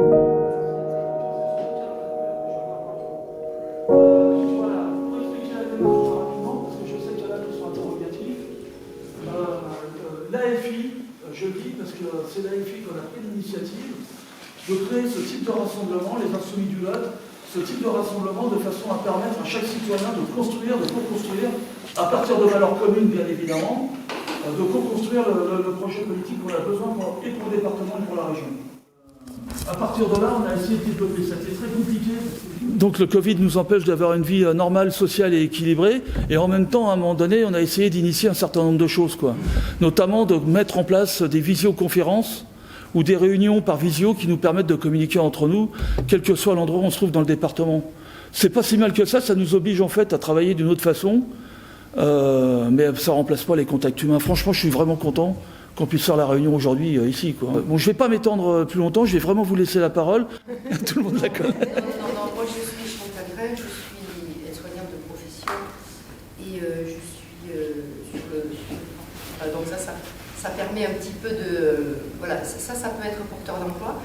L'AFI, je le dis parce que c'est l'AFI qu'on a pris l'initiative de créer ce type de rassemblement, les Insoumis du Lot, ce type de rassemblement de façon à permettre à chaque citoyen de construire, de co-construire, à partir de valeurs communes bien évidemment, de co-construire le projet politique qu'on a besoin et pour le département et pour la région. À partir de là, on a essayé de développer. Ça a été très compliqué. Donc le Covid nous empêche d'avoir une vie normale, sociale et équilibrée. Et en même temps, à un moment donné, on a essayé d'initier un certain nombre de choses, quoi. Notamment de mettre en place des visioconférences ou des réunions par visio qui nous permettent de communiquer entre nous, quel que soit l'endroit où on se trouve dans le département. C'est pas si mal que ça nous oblige en fait à travailler d'une autre façon, mais ça remplace pas les contacts humains. Franchement, je suis vraiment content qu'on puisse faire la réunion aujourd'hui ici, quoi. Bon, je vais pas m'étendre plus longtemps, je vais vraiment vous laisser la parole. Tout le monde la connaît. Non, moi je suis Chantal Grève, je suis aide-soignante de profession et je suis sur le... donc ça permet un petit peu de... Voilà, ça peut être porteur d'emploi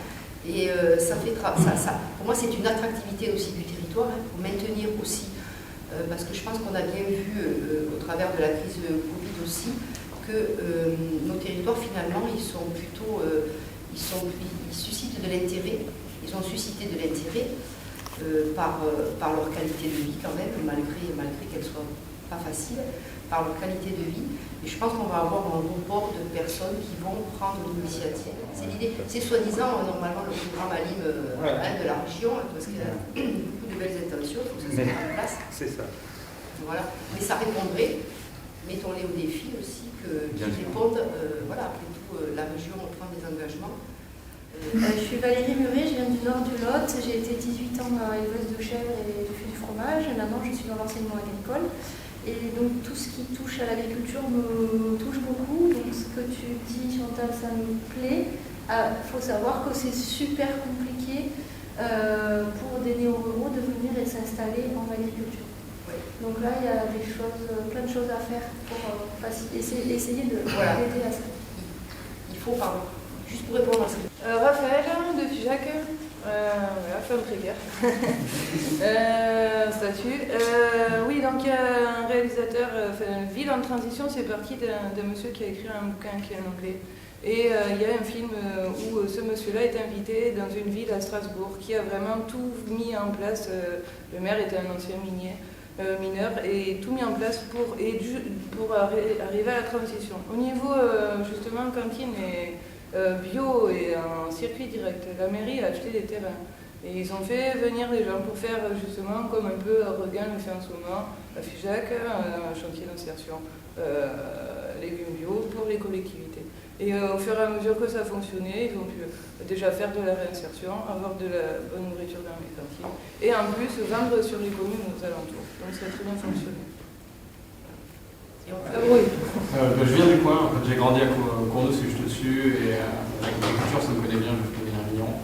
et pour moi c'est une attractivité aussi du territoire, hein, pour maintenir aussi, parce que je pense qu'on a bien vu au travers de la crise Covid aussi, que nos territoires finalement ils sont plutôt, ils suscitent de l'intérêt, ils ont suscité de l'intérêt par leur qualité de vie quand même, malgré qu'elle soit pas facile, par leur qualité de vie. Et je pense qu'on va avoir un report de personnes qui vont prendre l'initiative. C'est l'idée. C'est soi-disant normalement le programme ALIM de la région, parce qu'il y a beaucoup de belles intentions, il faut que ça se mette en place. C'est ça. Voilà. Mais ça répondrait, mettons-les au défi aussi, qu'ils répondent, voilà, après tout, la région prend des engagements. Je suis Valérie Muret, je viens du nord du Lot, j'ai été 18 ans éleveuse de chèvres et je fais du fromage, maintenant je suis dans l'enseignement agricole. Et donc tout ce qui touche à l'agriculture me touche beaucoup, donc ce que tu dis Chantal, ça me plaît. Il faut savoir que c'est super compliqué pour des néo-ruraux de venir et s'installer en agriculture. Donc là, il y a plein de choses à faire pour essayer de aider à ça. Il faut, pardon, juste pour répondre à ça. Raphaël de Figeac, femme précaire. Statut. Oui, donc il y a un réalisateur, Ville en transition, c'est parti d'un monsieur qui a écrit un bouquin qui est en anglais. Et il y a un film où ce monsieur-là est invité dans une ville à Strasbourg qui a vraiment tout mis en place. Le maire était un ancien mineur et tout mis en place pour arriver à la transition. Au niveau justement cantine et bio et en circuit direct, la mairie a acheté des terrains et ils ont fait venir des gens pour faire justement comme un peu Regain le fait en ce moment, à Figeac, un chantier d'insertion légumes bio pour les collectivités. Et au fur et à mesure que ça fonctionnait, ils ont pu déjà faire de la réinsertion, avoir de la bonne nourriture dans les cantines, et en plus vendre sur les communes aux alentours. Donc ça a très bien fonctionné. Oui. Je viens du coin, en fait, j'ai grandi à Courneux, c'est juste au-dessus, et l'agriculture ça me connaît bien, je connais bien Lyon.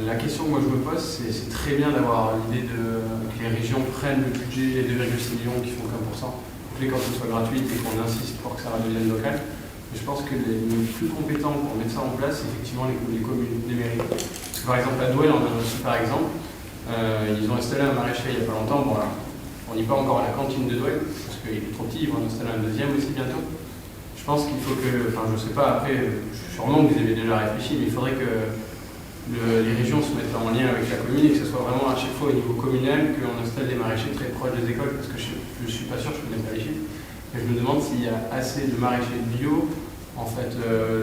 La question que moi je me pose, c'est très bien d'avoir l'idée que les régions prennent le budget, les 2,6 millions qui font 1%, pour que les cantines soient gratuites et qu'on insiste pour que ça redevienne local. Je pense que les plus compétents pour mettre ça en place, c'est effectivement les communes, les mairies. Parce que par exemple, à Douai, on a un super exemple. Ils ont installé un maraîcher il n'y a pas longtemps. Bon, là, on n'y pas encore à la cantine de Douai, parce qu'il est trop petit, ils vont en installer un deuxième aussi bientôt. Je pense qu'il faut que, enfin je sais pas, après, sûrement que vous avez déjà réfléchi, mais il faudrait que les régions se mettent en lien avec la commune et que ce soit vraiment à chaque fois au niveau communal qu'on installe des maraîchers très proches des écoles, parce que je ne suis pas sûr, je ne connais pas les chiffres. Et je me demande s'il y a assez de maraîchers bio en fait,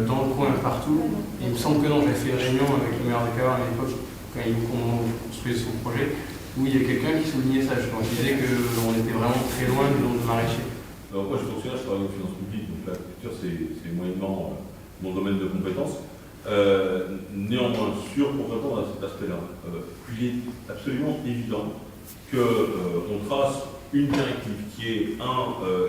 dans le coin partout. Et il me semble que non, j'avais fait une réunion avec le maire de Cahors à l'époque, quand il construisait son projet, où il y a quelqu'un qui soulignait ça, je pense. Il disait qu'on était vraiment très loin du nombre de maraîchers. Alors moi je fonctionnaire, je travaille en finance publique, donc l'agriculture c'est moyennement mon domaine de compétence. Néanmoins, pour répondre à cet aspect-là, il est absolument évident qu'on trace une directive qui est,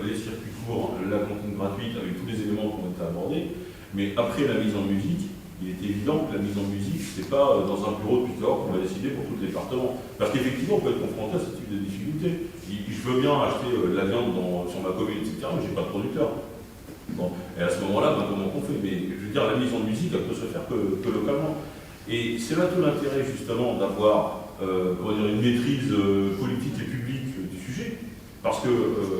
les circuits courts, la cantine gratuite, avec tous les éléments qui ont été abordés, mais après la mise en musique, il est évident que la mise en musique, c'est pas dans un bureau de Picor qu'on va décider pour tout le département. Parce qu'effectivement, on peut être confronté à ce type de difficultés. Je veux bien acheter de la viande sur ma commune, etc., mais j'ai pas de producteur. Bon. Et à ce moment-là, comment on fait? Mais je veux dire, la mise en musique, elle peut se faire que localement. Et c'est là tout l'intérêt justement d'avoir une maîtrise politique et publique du sujet. Parce que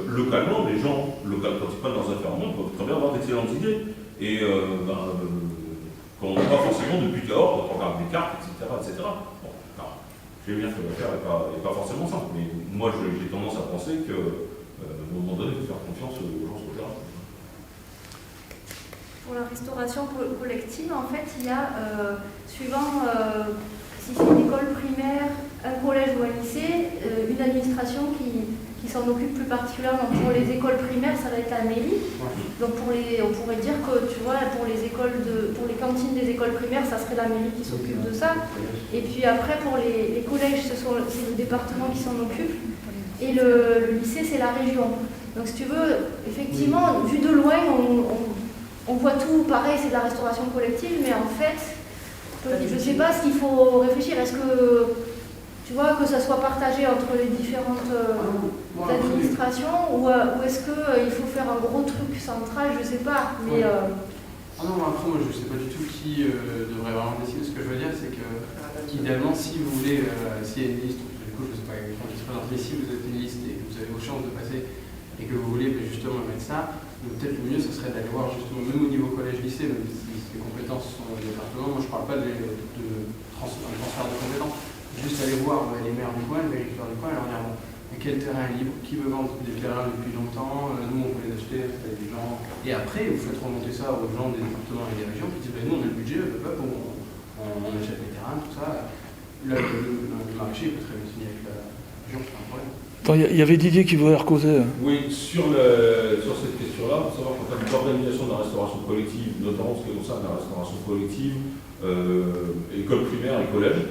localement, les gens, quand ils prennent leurs affaires en main, peuvent très bien avoir d'excellentes idées. Et qu'on n'a pas forcément depuis Cahors, quand on regarde des cartes, etc. Bon, non, je sais bien que l'affaire n'est pas forcément simple, mais moi j'ai tendance à penser qu'à un moment donné, il faut faire confiance aux gens sur le terrain. Pour la restauration collective, en fait, il y a, suivant si c'est une école primaire, un collège ou un lycée, une administration qui s'en occupe plus particulièrement. Pour les écoles primaires, ça va être la mairie. Donc on pourrait dire que, tu vois, pour les cantines des écoles primaires, ça serait la mairie qui s'occupe de ça. Et puis après, pour les collèges, c'est le département qui s'en occupe. Et le lycée, c'est la région. Donc si tu veux, effectivement, vu de loin, on voit tout pareil, c'est de la restauration collective, mais en fait, je ne sais pas ce qu'il faut réfléchir. Est-ce que, tu vois, que ça soit partagé entre les différentes administrations ou est-ce qu'il faut faire un gros truc central, je ne sais pas. Mais, non, après, moi, je ne sais pas du tout qui devrait vraiment décider. Ce que je veux dire, c'est que, idéalement, si vous voulez, s'il y a une liste, du coup, je ne sais pas qui se présente, mais si vous avez une liste et que vous avez vos chances de passer et que vous voulez justement mettre ça, peut-être le mieux, ce serait d'aller voir justement, même au niveau collège-lycée, même si les compétences sont au département, moi je ne parle pas de transfert de compétences, juste aller voir les maires du coin, les agriculteurs du coin, et leur dire, bon, quel terrain est libre, qui veut vendre des terrains depuis longtemps, nous on peut les acheter, des gens. Et après, vous faites remonter ça aux gens des départements et des régions qui disent, nous on a le budget, on achète les terrains, tout ça. Là, le maraîcher peut très bien signer avec la région, c'est pas un problème. Il y avait Didier qui voulait recauser. Oui, sur cette question-là, il faut savoir qu'en termes d'organisation de la restauration collective, notamment ce qui concerne la restauration collective, école primaire et collège,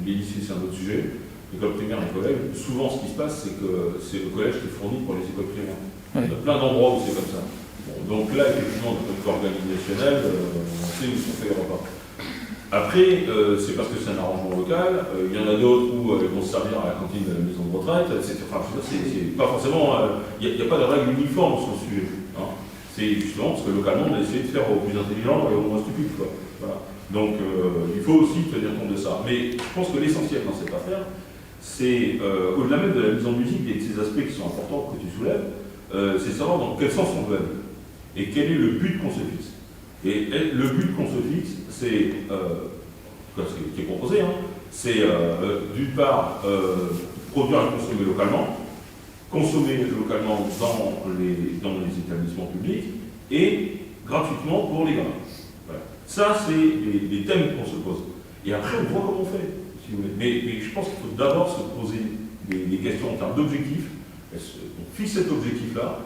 les lycées c'est un autre sujet, école primaire et collège, souvent ce qui se passe c'est que c'est le collège qui fournit pour les écoles primaires. Ouais. Il y a plein d'endroits où c'est comme ça. Bon, donc là, effectivement, d'un point de vue organisationnel, on sait où sont faits les repas. Après, c'est parce que c'est un arrangement local. Il y en a d'autres où ils vont se servir à la cantine de la maison de retraite. Enfin, c'est pas forcément. Il n'y a pas de règle uniforme sur le sujet. Hein. C'est justement parce que localement, on a essayé de faire au plus intelligent et au moins stupide. Quoi. Voilà. Donc, il faut aussi tenir compte de ça. Mais je pense que l'essentiel dans cette affaire, c'est, au-delà même de la mise en musique et de ces aspects qui sont importants que tu soulèves, c'est savoir dans quel sens on veut aller et quel est le but qu'on se fixe. Et le but qu'on se fixe, c'est, ce qui est proposé, hein, c'est d'une part produire et consommer localement dans les établissements publics et gratuitement pour les gamins. Voilà. Ça, c'est les thèmes qu'on se pose. Et après, on voit comment on fait, si vous voulez. Mais je pense qu'il faut d'abord se poser des questions en termes d'objectifs. On fixe cet objectif-là,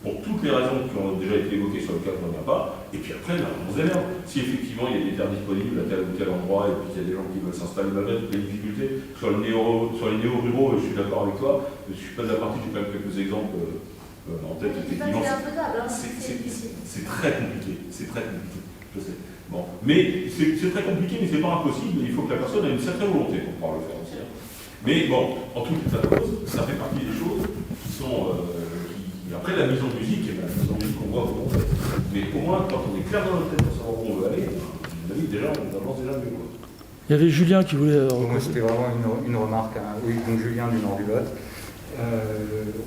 pour toutes les raisons qui ont déjà été évoquées sur lesquelles on ne revient pas, et puis après, on se démerde. Si effectivement il y a des terres disponibles à tel ou tel endroit, et puis qu'il y a des gens qui veulent s'installer là-bas, toutes les difficultés, sur les néo-ruraux, je suis d'accord avec toi, je ne suis pas de la partie, j'ai quand même quelques exemples en tête, effectivement. C'est très compliqué, je sais. Bon. Mais c'est très compliqué, mais c'est pas impossible, il faut que la personne ait une certaine volonté pour pouvoir le faire aussi. Mais bon, en tout état de cause, ça fait partie des choses qui sont... Après, la mise en musique, la mise en musique, on voit comment on fait. Mais au moins, quand on est clair dans notre tête pour savoir où on veut aller, déjà, on avance déjà mieux. Quoi. Il y avait Julien qui voulait... Moi, c'était vraiment une remarque. Hein. Oui, donc Julien du Nord du Lot.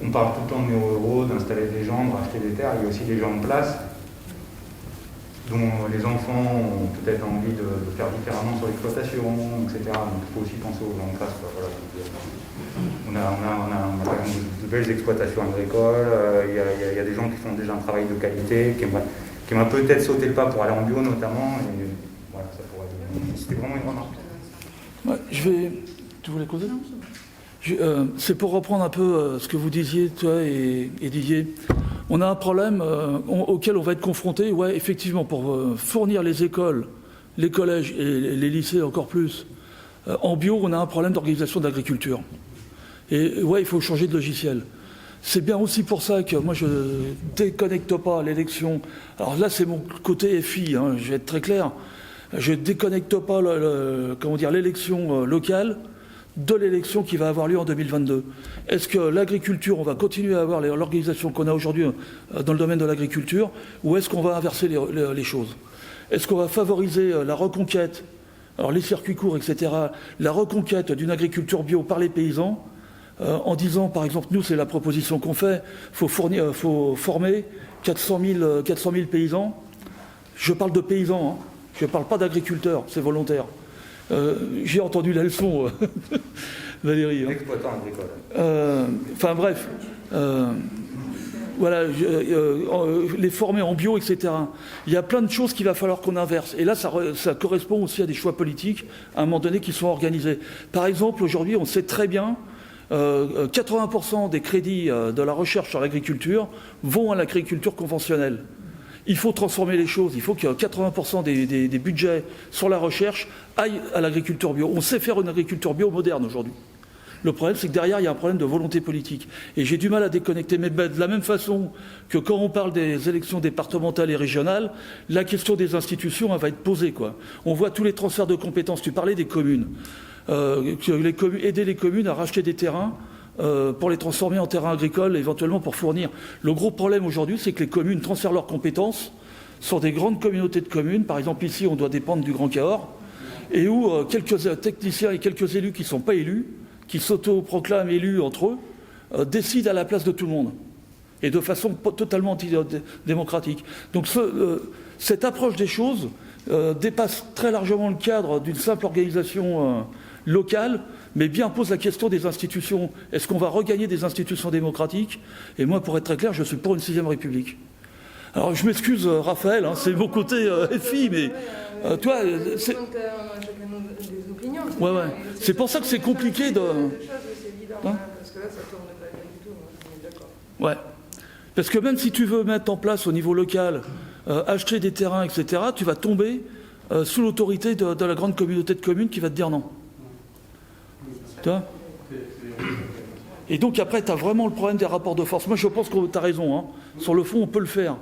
On parle tout le temps de néo-ruraux, d'installer des gens, de racheter des terres. Il y a aussi des gens en place dont les enfants ont peut-être envie de faire différemment sur l'exploitation, etc. Donc il faut aussi penser aux gens en place. Quoi. Voilà. On a quand même de belles exploitations agricoles, il y a des gens qui font déjà un travail de qualité, qui aimeraient peut-être sauter le pas pour aller en bio notamment, et voilà, ça pourrait être... C'était vraiment une remarque. Ouais, tu voulais causer ? C'est pour reprendre un peu ce que vous disiez, toi et Didier. On a un problème auquel on va être confronté, ouais, effectivement, pour fournir les écoles, les collèges et les lycées encore plus. En bio, on a un problème d'organisation de l'agriculture. Et ouais, il faut changer de logiciel. C'est bien aussi pour ça que moi, je ne déconnecte pas l'élection. Alors là, c'est mon côté FI, hein, je vais être très clair. Je ne déconnecte pas l'élection locale de l'élection qui va avoir lieu en 2022. Est-ce que l'agriculture, on va continuer à avoir l'organisation qu'on a aujourd'hui dans le domaine de l'agriculture, ou est-ce qu'on va inverser les choses ? Est-ce qu'on va favoriser la reconquête alors les circuits courts, etc., la reconquête d'une agriculture bio par les paysans, en disant, par exemple, nous, c'est la proposition qu'on fait, faut former 400 000 paysans. Je parle de paysans, hein. Je ne parle pas d'agriculteurs, c'est volontaire. J'ai entendu la leçon, Valérie. Hein. Exploitant agricole. Enfin bref, voilà, les former en bio, etc. Il y a plein de choses qu'il va falloir qu'on inverse. Et là, ça correspond aussi à des choix politiques, à un moment donné, qui sont organisés. Par exemple, aujourd'hui, on sait très bien 80% des crédits de la recherche sur l'agriculture vont à l'agriculture conventionnelle. Il faut transformer les choses, il faut que 80% des budgets sur la recherche aillent à l'agriculture bio. On sait faire une agriculture bio moderne aujourd'hui. Le problème, c'est que derrière, il y a un problème de volonté politique. Et j'ai du mal à déconnecter. Mais de la même façon que quand on parle des élections départementales et régionales, la question des institutions, elle va être posée, quoi. On voit tous les transferts de compétences. Tu parlais des communes. Aider les communes à racheter des terrains pour les transformer en terrains agricoles, éventuellement pour fournir. Le gros problème aujourd'hui, c'est que les communes transfèrent leurs compétences sur des grandes communautés de communes. Par exemple, ici, on doit dépendre du Grand Cahors, et où quelques techniciens et quelques élus qui ne sont pas élus, qui s'auto-proclament élus entre eux, décident à la place de tout le monde, et de façon totalement antidémocratique. Donc cette approche des choses dépasse très largement le cadre d'une simple organisation locale, mais bien pose la question des institutions. Est-ce qu'on va regagner des institutions démocratiques? Et moi, pour être très clair, je suis pour une 6e République. Alors, je m'excuse, Raphaël, hein, c'est mon côté FI, mais toi, c'est... des opinions. Ouais. C'est pour ça que c'est compliqué de... Hein? Parce que là, ça tourne pas bien du tout, on est d'accord. Ouais. Parce que même si tu veux mettre en place au niveau local, acheter des terrains, etc., tu vas tomber sous l'autorité de la grande communauté de communes qui va te dire non. Tu vois ? Et donc après, tu as vraiment le problème des rapports de force. Moi, je pense que tu as raison. Hein. Sur le fond, on peut le faire.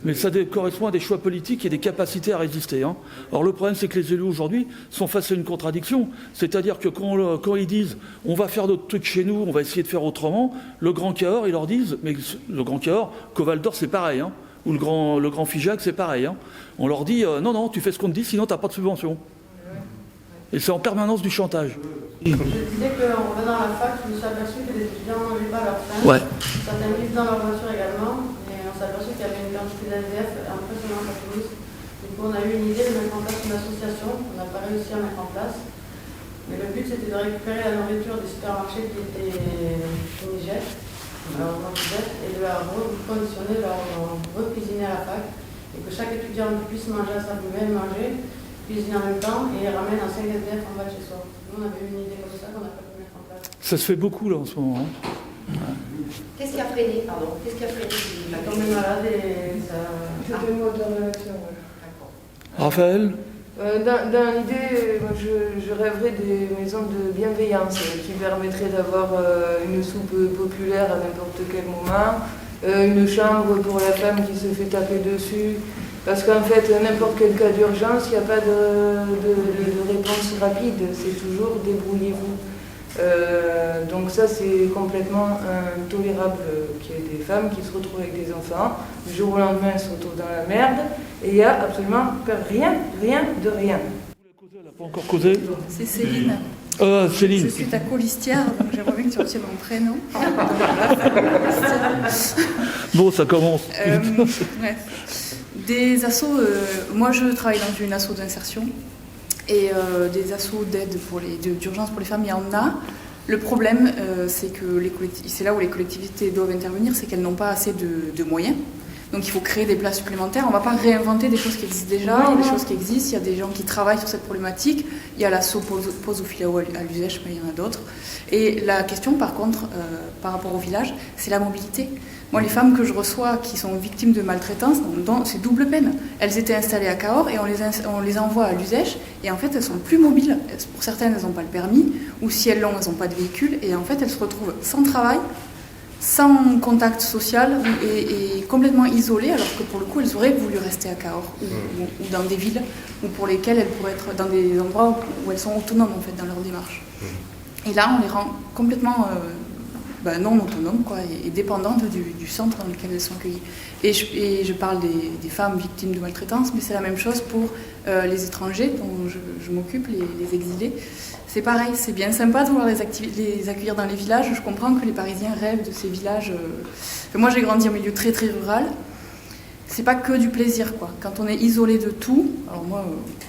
Mais ça correspond à des choix politiques et des capacités à résister. Hein. Alors le problème, c'est que les élus aujourd'hui sont face à une contradiction. C'est-à-dire que quand ils disent « on va faire notre truc chez nous, on va essayer de faire autrement », le Grand Cahors, ils leur disent « mais le Grand Cahors, Coval d'Or, c'est pareil. Hein. Ou le Grand Figeac, c'est pareil. Hein. » On leur dit « non, tu fais ce qu'on te dit, sinon tu n'as pas de subvention. » Et c'est en permanence du chantage. Je disais qu'en venant à la fac, je me suis aperçu que les étudiants ne mangeaient pas leur faim. Ouais. Certains vivent dans leur voiture également. Et on s'est aperçu qu'il y avait une quantité d'ADF impressionnante à Toulouse. Du coup, on a eu une idée de mettre en place une association. On n'a pas réussi à mettre en place. Mais le but, c'était de récupérer la nourriture des supermarchés qui étaient fumigènes, et de la reconditionner, de la recuisiner à la fac. Et que chaque étudiant puisse manger à sa même manger, cuisiner en même temps et ramène un 5 SDF en bas de chez soi. Nous, on avait eu une idée comme ça qu'on n'a pas pu mettre en place. Ça se fait beaucoup là en ce moment. Hein. Qu'est-ce qui a freiné, pardon? Qu'est-ce qui a freiné? Il a tombé malade et ça... C'était le mot de la réaction, ouais. D'accord. Raphaël? Dans l'idée, moi, je rêverais des maisons de bienveillance qui permettraient d'avoir une soupe populaire à n'importe quel moment, une chambre pour la femme qui se fait taper dessus. Parce qu'en fait, n'importe quel cas d'urgence, il n'y a pas de réponse rapide, c'est toujours débrouillez-vous. Donc ça, c'est complètement intolérable qu'il y ait des femmes qui se retrouvent avec des enfants, du jour au lendemain, elles se retrouvent dans la merde, et il n'y a absolument rien de rien. Elle n'a pas encore causé? C'est Céline. Céline. Je suis ta colistière, donc j'aimerais bien que tu retires mon prénom. Bon, ça commence. Ouais. Des assos, moi je travaille dans une asso d'insertion et des assos d'aide d'urgence pour les femmes, il y en a. Le problème, c'est que c'est là où les collectivités doivent intervenir, c'est qu'elles n'ont pas assez de moyens. Donc il faut créer des places supplémentaires. On ne va pas réinventer des choses qui existent déjà. Il y a des choses qui existent, il y a des gens qui travaillent sur cette problématique. Il y a l'asso Posophilao à l'Uzèche, mais il y en a d'autres. Et la question, par contre, par rapport au village, c'est la mobilité. Moi, les femmes que je reçois qui sont victimes de maltraitance, c'est double peine. Elles étaient installées à Cahors et on les envoie à l'Uzèche. Et en fait, elles sont plus mobiles. Pour certaines, elles n'ont pas le permis. Ou si elles l'ont, elles n'ont pas de véhicule. Et en fait, elles se retrouvent sans travail, sans contact social et complètement isolées, alors que pour le coup, elles auraient voulu rester à Cahors ou dans des villes ou pour lesquelles elles pourraient être dans des endroits où elles sont autonomes en fait dans leur démarche. Et là, on les rend complètement non autonomes quoi, et dépendantes du centre dans lequel elles sont accueillies. Et je parle des femmes victimes de maltraitance, mais c'est la même chose pour les étrangers dont je m'occupe, les exilés. C'est pareil, c'est bien sympa de vouloir les accueillir dans les villages. Je comprends que les Parisiens rêvent de ces villages. Moi, j'ai grandi en milieu très très rural. C'est pas que du plaisir, quoi. Quand on est isolé de tout, alors moi,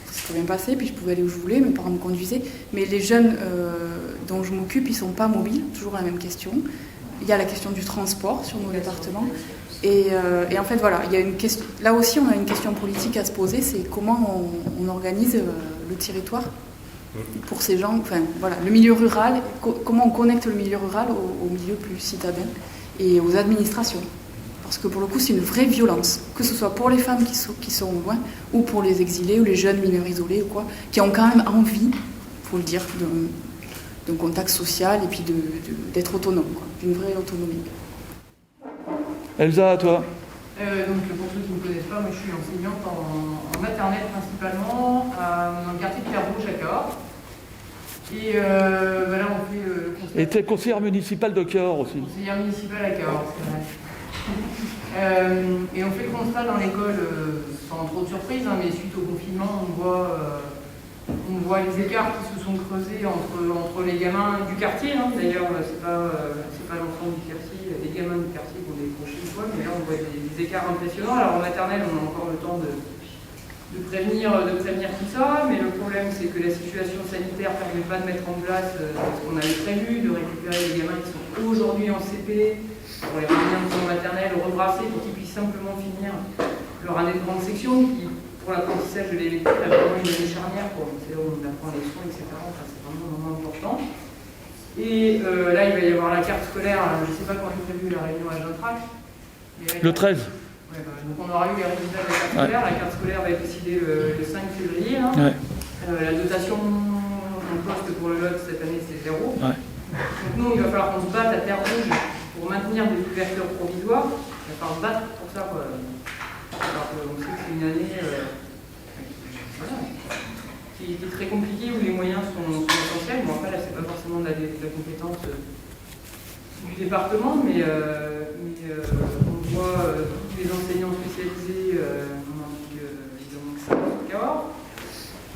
ça s'est bien passé, puis je pouvais aller où je voulais, mes parents me conduisaient, mais les jeunes dont je m'occupe, ils sont pas mobiles, toujours la même question. Il y a la question du transport sur nos départements. Et en fait, voilà, il y a une question. Là aussi, on a une question politique à se poser, c'est comment on organise le territoire pour ces gens, enfin voilà, le milieu rural, comment on connecte le milieu rural au milieu plus citadin et aux administrations. Parce que pour le coup, c'est une vraie violence, que ce soit pour les femmes qui sont loin, ou pour les exilés, ou les jeunes mineurs isolés, ou quoi, qui ont quand même envie, il faut le dire, d'un contact social et puis d'être autonome, quoi, d'une vraie autonomie. Elsa, à toi. Donc pour ceux qui ne me connaissent pas, moi je suis enseignante en maternelle principalement, dans le quartier de Pierre-Rouge à Cahors. Et là on fait le constat. Et tu es conseillère municipale de Cahors aussi. Conseillère municipale à Cahors, c'est vrai. Et on fait le constat dans l'école, sans trop de surprise, mais suite au confinement, on voit les écarts qui se sont creusés entre les gamins du quartier. D'ailleurs, c'est pas l'enfant du quartier, les gamins du quartier qui ont décroché une fois, mais là on voit des écarts impressionnants. Alors en maternelle, on a encore le temps de prévenir tout ça, mais le problème c'est que la situation sanitaire ne permet pas de mettre en place ce qu'on avait prévu, de récupérer les gamins qui sont aujourd'hui en CP, pour les ramener en maternelle, rebrasser pour qu'ils puissent simplement finir leur année de grande section, qui pour l'apprentissage de l'électrique a vraiment une année charnière, c'est là où on apprend les sons, etc. Enfin, c'est vraiment important. Et là, il va y avoir la carte scolaire, je ne sais pas quand est prévu la réunion à Gentrac. Le 13. Ouais, donc on aura eu les résultats de la carte scolaire. La carte scolaire va être décidée le 5 février. Ouais. La dotation en poste pour le Lot cette année, c'est 0. Ouais. Donc nous, il va falloir qu'on se batte à terre rouge pour maintenir des couvertures provisoires. Il va falloir se battre pour ça, quoi. Alors qu'on sait que c'est une année qui est très compliquée, où les moyens sont essentiels. Bon, après, là, c'est pas forcément de la compétence du département, mais on voit tous les enseignants spécialisés, on en dit évidemment que ça va au Cahors.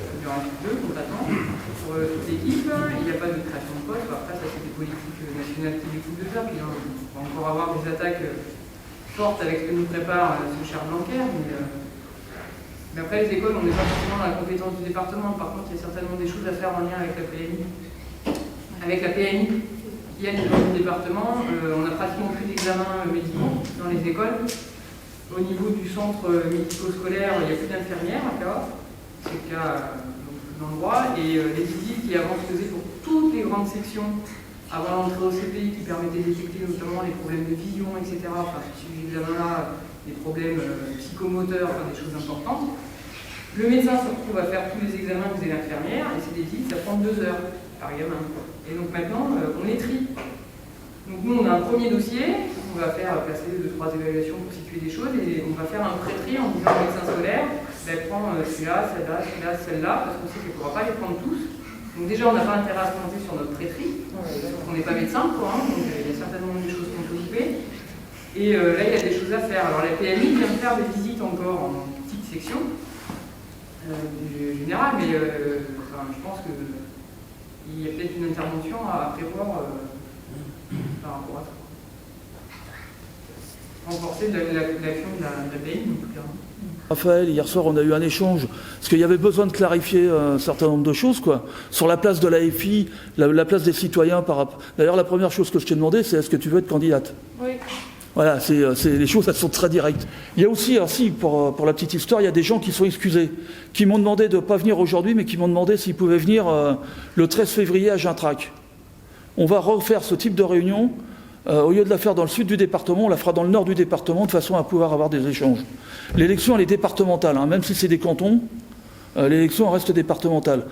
Il y en a deux complètement pour toute l'équipe. Il n'y a pas de création de poste. Après, ça, c'est des politiques nationales qui découlent de ça. Puis, on va encore avoir des attaques fortes avec ce que nous prépare ce cher Blanquer. Mais après, les écoles, on n'est pas forcément dans la compétence du département. Par contre, il y a certainement des choses à faire en lien avec la PMI. Avec la PMI, qui est dans le département, on n'a pratiquement plus d'examens médicaux dans les écoles. Au niveau du centre médico-scolaire, il n'y a plus d'infirmières à Cahors. C'est le cas dans le droit. Et les visites qui avant se faisaient pour toutes les grandes sections avant l'entrée au CPI, qui permettaient de détecter notamment les problèmes de vision, etc. Enfin, sur ces examens-là, des problèmes psychomoteurs, enfin des choses importantes. Le médecin se retrouve à faire tous les examens que faisait l'infirmière, et c'est des visites, ça prend 2 heures par gamin. Et donc maintenant, on les trie. Donc nous, on a un premier dossier, on va faire passer 2-3 évaluations pour situer des choses, et on va faire un pré-tri en disant au médecin scolaire, prends celui-là, celle-là, celui-là, celle-là, parce qu'on sait qu'il ne pourra pas les prendre tous. Donc déjà, on n'a pas intérêt à se planter sur notre pré-tri, on n'est pas médecin, quoi, donc il y a certainement des choses qu'on peut couper. Et là, il y a des choses à faire. Alors la PMI vient de faire des visites encore en petite section, générale, mais je pense qu'il y a peut-être une intervention à prévoir par rapport à ça. Renforcer l'action de la PMI, en tout cas. Raphaël, hier soir, on a eu un échange, parce qu'il y avait besoin de clarifier un certain nombre de choses, quoi. Sur la place de l'AFI, la place des citoyens par rapport... D'ailleurs, la première chose que je t'ai demandé, c'est est-ce que tu veux être candidate ? Oui. Voilà, les choses, elles sont très directes. Il y a aussi, alors si, pour la petite histoire, il y a des gens qui sont excusés, qui m'ont demandé de ne pas venir aujourd'hui, mais qui m'ont demandé s'ils pouvaient venir le 13 février à Gentrac. On va refaire ce type de réunion. Au lieu de la faire dans le sud du département, on la fera dans le nord du département, de façon à pouvoir avoir des échanges. L'élection, elle est départementale, même si c'est des cantons, l'élection reste départementale.